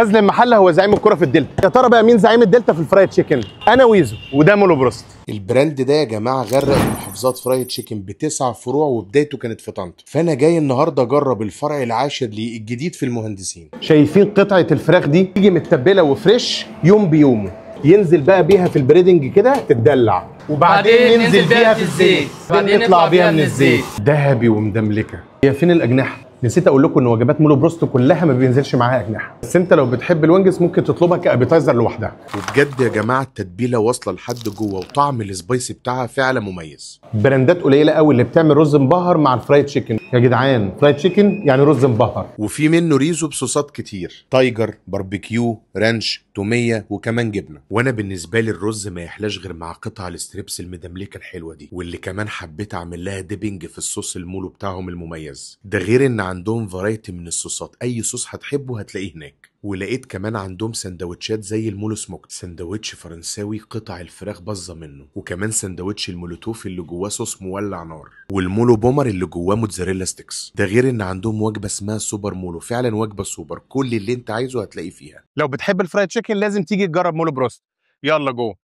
غزل المحله هو زعيم الكره في الدلتا. يا ترى بقى مين زعيم الدلتا في الفرايد تشيكن؟ انا ويزو، وده مولو بروست. البراند ده يا جماعه غرق المحافظات فرايد تشيكن ب9 فروع، وبدايته كانت في طنطا. فانا جاي النهارده اجرب الفرع العاشر ليه الجديد في المهندسين. شايفين قطعه الفراخ دي؟ تيجي متبله وفريش يوم بيومه، ينزل بقى بيها في البريدنج كده تتدلع، وبعدين ننزل بيها في الزيت، بعدين نطلع بيها من الزيت ذهبي ومدملكه. هي فين الاجنحه؟ نسيت اقول لكم ان وجبات مولو بروست كلها ما بينزلش معاها اجنحه، بس انت لو بتحب الوينجز ممكن تطلبها كابيتايزر لوحدها. وبجد يا جماعه التتبيله واصله لحد جوه، وطعم السبايسي بتاعها فعلا مميز. براندات قليله قوي اللي بتعمل رز مبهر مع الفرايد تشيكن. يا جدعان فرايد تشيكن يعني رز مبهر. وفي منه ريزو بصوصات كتير، تايجر، باربيكيو، رانش، توميه، وكمان جبنه. وانا بالنسبه لي الرز ما يحلاش غير مع قطع الستريبس المدملكه الحلوه دي، واللي كمان حبيت اعمل لها ديبنج في الصوص المولو بتاعهم المميز ده. غير ان عندهم فرايتي من الصوصات، اي صوص هتحبه هتلاقيه هناك. ولقيت كمان عندهم سندوتشات زي المولو سموك، سندوتش فرنساوي قطع الفراخ باظه منه، وكمان سندوتش المولوتوف اللي جواه صوص مولع نار، والمولو بومر اللي جواه موتزاريلا ستيكس. ده غير ان عندهم وجبه اسمها سوبر مولو، فعلا وجبه سوبر، كل اللي انت عايزه هتلاقيه فيها. لو بتحب الفرايد تشيكن لازم تيجي تجرب مولو بروست. يلا جوه.